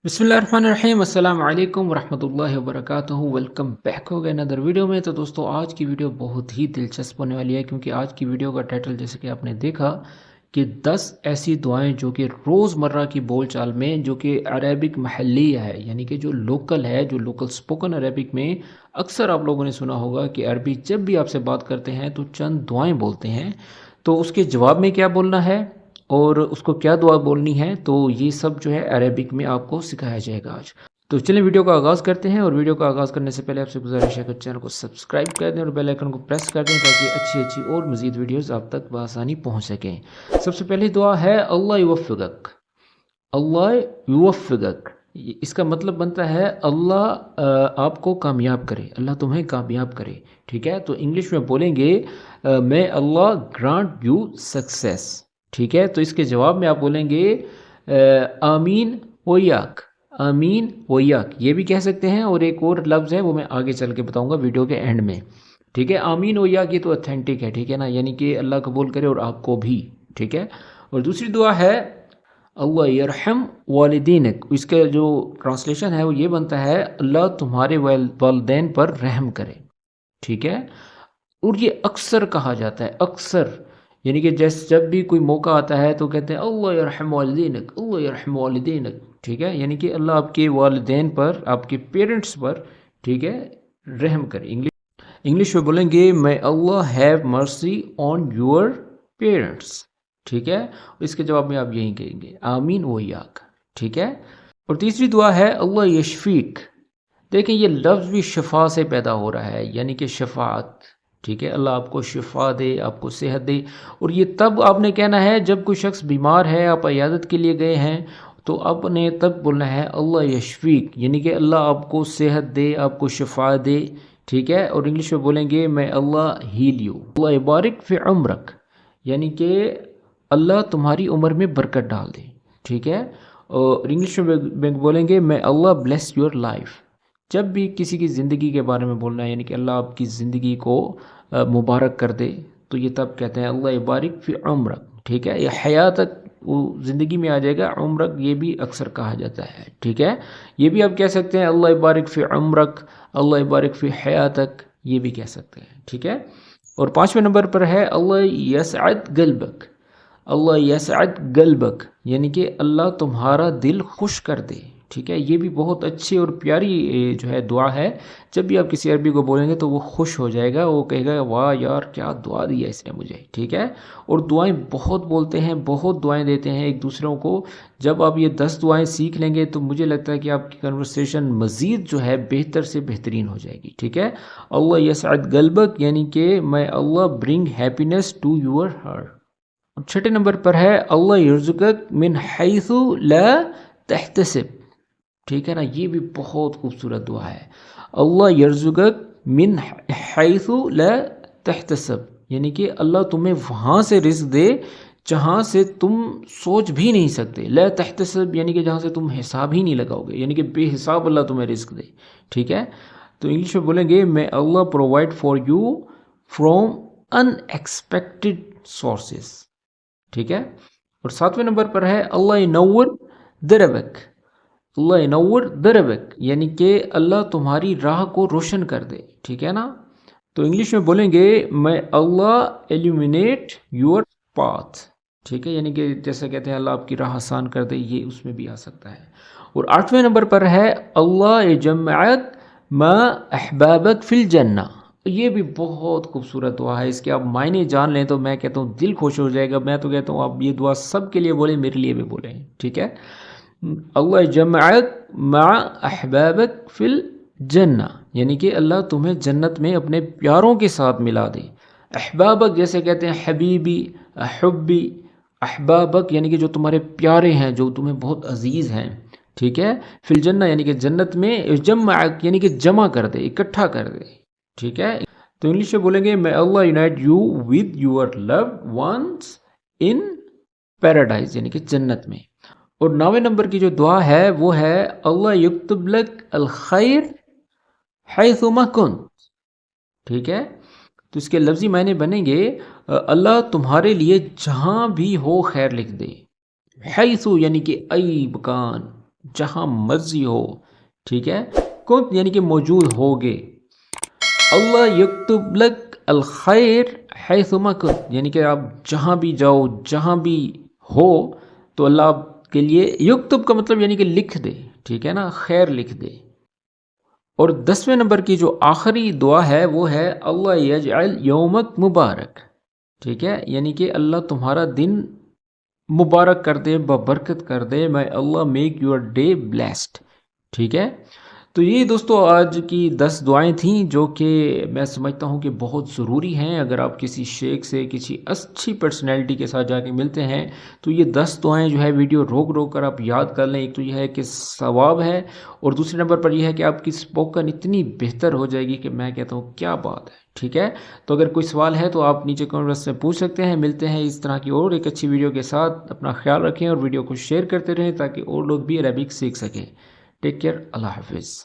बिस्मिल्लाहिर्रहमानिर्रहीम अस्सलाम वालेकुम वरहमतुल्लाहि वबरकातुहू। वेलकम बैक हो गए अनदर वीडियो में। तो दोस्तों आज की वीडियो बहुत ही दिलचस्प होने वाली है, क्योंकि आज की वीडियो का टाइटल जैसे कि आपने देखा कि 10 ऐसी दुआएं जो कि रोज़मर्रा की बोलचाल में, जो कि अरेबिक महल्ली है, यानी कि जो लोकल है, जो लोकल स्पोकन अरेबिक में अक्सर आप लोगों ने सुना होगा कि अरबी जब भी आपसे बात करते हैं तो चंद दुआएं बोलते हैं, तो उसके जवाब में क्या बोलना है और उसको क्या दुआ बोलनी है, तो ये सब जो है अरेबिक में आपको सिखाया जाएगा आज। तो चलिए वीडियो का आगाज़ करते हैं। और वीडियो का आगाज़ करने से पहले आपसे गुजारिश है कि चैनल को सब्सक्राइब कर दें और बेल आइकन को प्रेस कर दें, ताकि अच्छी अच्छी और मज़ीद वीडियोस आप तक बआसानी पहुंच सकें। सबसे पहली दुआ है अल्लाह युवफ़्फ़िक़क। अल्लाह युवफ़्फ़िक़क, इसका मतलब बनता है अल्लाह आपको कामयाब करे, अल्लाह तुम्हें कामयाब करे। ठीक है, तो इंग्लिश में बोलेंगे may Allah grant you success. ठीक है, तो इसके जवाब में आप बोलेंगे आमीन वयाक। आमीन वयाक ये भी कह सकते हैं, और एक और लफ्ज़ है वो मैं आगे चल के बताऊंगा वीडियो के एंड में। ठीक है, आमीन वयाक ये तो ऑथेंटिक है, ठीक है ना, यानी कि अल्लाह कबूल करे और आपको भी। ठीक है, और दूसरी दुआ है अल्लाह यरहम वालिदीनक। इसका जो ट्रांसलेशन है वो ये बनता है अल्लाह तुम्हारे वालिदैन पर रहम करे। ठीक है, और ये अक्सर कहा जाता है, अक्सर, यानी कि जैसे जब भी कोई मौका आता है तो कहते हैं अल्लाह यरहम वालिदीनक, अल्लाह यरहम वालिदीनक। ठीक है, यानी कि अल्लाह आपके वालिदैन पर, आपके पेरेंट्स पर, ठीक है, रहम करे। इंग्लिश में बोलेंगे may Allah have mercy on your parents. ठीक है, इसके जवाब में आप यही कहेंगे आमीन वयाक। ठीक है, और तीसरी दुआ है अल्लाह यशफीक। देखें ये लफ्ज़ भी शफा से पैदा हो रहा है, यानी कि शफात। ठीक है, अल्लाह आपको शिफा दे, आपको सेहत दे। और ये तब आपने कहना है जब कोई शख्स बीमार है, आप इयादत के लिए गए हैं, तो आपने तब बोलना है अल्लाह यशफीक, यानी कि अल्लाह आपको सेहत दे, आपको शिफा दे। ठीक है, और इंग्लिश में बोलेंगे मैं अल्लाह हील यू, अल्लाह बारिक फी उम्रक, यानी कि अल्लाह तुम्हारी उम्र में बरकत डाल दे। ठीक है, और इंग्लिश में बोलेंगे may Allah bless your life. जब भी किसी की ज़िंदगी के बारे में बोलना है, यानी कि अल्लाह आपकी ज़िंदगी को मुबारक कर दे, तो ये तब कहते हैं अल्लाह बारिक फी उम्रक। ठीक है, ये हयातक वो ज़िंदगी में आ जाएगा, उम्रक ये भी अक्सर कहा जाता है। ठीक है, ये भी आप कह सकते हैं अल्लाह बारिक फी उम्रक, अल्लाह बारिक फी हयातक, ये भी कह सकते हैं। ठीक है, और 5वें नंबर पर है अल्लाह यसअद गल्बक। अल्लाह यसअद गल्बक, यानी कि अल्लाह तुम्हारा दिल खुश कर दे। ठीक है, ये भी बहुत अच्छी और प्यारी जो है दुआ है। जब भी आप किसी अरबी को बोलेंगे तो वो खुश हो जाएगा, वो कहेगा वाह यार क्या दुआ दिया इसने मुझे। ठीक है, और दुआएं बहुत बोलते हैं, बहुत दुआएं देते हैं एक दूसरों को। जब आप ये 10 दुआएं सीख लेंगे तो मुझे लगता है कि आपकी कन्वर्सेशन मज़ीद जो है बेहतर से बेहतरीन हो जाएगी। ठीक है, अल्लाह यसअद गल्बक, यानी कि may Allah bring happiness to your heart. 6 नंबर पर है अल्लाह यर्ज़ुकक मिन हैसु ला तहतसिब। ठीक है ना, ये भी बहुत खूबसूरत दुआ है। अल्लाह यर्ज़ुकक मिन हैसु ला तहतसिब, यानी कि अल्लाह तुम्हें वहाँ से रिज़्क़ दे जहाँ से तुम सोच भी नहीं सकते। ला तहतसिब यानी कि जहाँ से तुम हिसाब ही नहीं लगाओगे, यानी कि बेहिसाब अल्लाह तुम्हें रिज़्क़ दे। ठीक है, तो इंग्लिश में बोलेंगे may Allah provide for you from unexpected sources. ठीक है, और 7वें नंबर पर है अल्लाह नव्वर दरबक। अल्लाह नव्वर दरबक, यानी कि अल्लाह तुम्हारी राह को रोशन कर दे। ठीक है ना, तो इंग्लिश में बोलेंगे may Allah aluminate your path. ठीक है, यानी कि जैसे कहते हैं अल्लाह आपकी राह आसान कर दे, ये उसमें भी आ सकता है। और 8वें नंबर पर है अल्लाह जमअक मा अहबाबक फिल जन्ना। ये भी बहुत खूबसूरत दुआ है, इसके आप मायने जान लें तो मैं कहता हूँ दिल खुश हो जाएगा। मैं तो कहता हूँ आप ये दुआ सब के लिए बोलें, मेरे लिए भी बोलें। ठीक है, अल्लाह जमअक मा अहबाबक फिल जन्ना, यानी कि अल्लाह तुम्हें जन्नत में अपने प्यारों के साथ मिला दे। अहबाबक जैसे कहते हैं हबीबी, अहुब्बी, अहबाबक यानी कि जो तुम्हारे प्यारे हैं, जो तुम्हें बहुत अजीज़ हैं। ठीक है, फिल जन्ना यानी कि जन्नत में, जमअक यानी कि जमा कर दे, इकट्ठा कर दे। ठीक है, तो इंग्लिश में बोलेंगे may Allah unite you with your loved ones in paradise, यानी कि जन्नत में। और 9वें नंबर की जो दुआ है वो है अल्लाह युक्तब लक अल खैर हैसुमा कुन्त। ठीक है, तो इसके लफ्ज़ी मायने बनेंगे अल्लाह तुम्हारे लिए जहाँ भी हो खैर लिख दे। हैसु यानी कि अई बकान, جہاں مرضی ہو، ٹھیک ہے، کنت یعنی کہ موجود ہوگے، اللہ یکتب لک الخیر حیثما کنت یعنی کہ آپ جہاں بھی جاؤ، جہاں بھی ہو تو اللہ آپ کے لیے، یکتب کا مطلب یعنی کہ لکھ دے، ٹھیک ہے نا، خیر لکھ دے۔ اور 10ویں نمبر کی جو آخری دعا ہے وہ ہے اللہ یجعل یومک مبارک، ٹھیک ہے، یعنی کہ اللہ تمہارا دن مبارک کر دے، ببرکت کر دے، may Allah make your day blessed, ٹھیک ہے۔ تو یہ دوستو آج کی 10 دعائیں تھیں جو کہ میں سمجھتا ہوں کہ بہت ضروری ہیں۔ اگر آپ کسی شیخ سے، کسی اچھی پرسنالٹی کے ساتھ جا کے ملتے ہیں تو یہ 10 دعائیں جو ہے ویڈیو روک روک کر آپ یاد کر لیں۔ ایک تو یہ ہے کہ ثواب ہے، اور دوسرے نمبر پر یہ ہے کہ آپ کی اسپوکن اتنی بہتر ہو جائے گی کہ میں کہتا ہوں کیا بات ہے، ٹھیک ہے۔ تو اگر کوئی سوال ہے تو آپ نیچے کمنٹ باکس سے پوچھ سکتے ہیں۔ ملتے ہیں اس طرح کی اور ایک اچھی ویڈیو کے ساتھ۔ اپنا خیال رکھیں اور ویڈیو کو شیئر کرتے رہیں تاکہ اور لوگ بھی عربک سیکھ سکیں۔ ٹیک کیئر، اللہ حافظ۔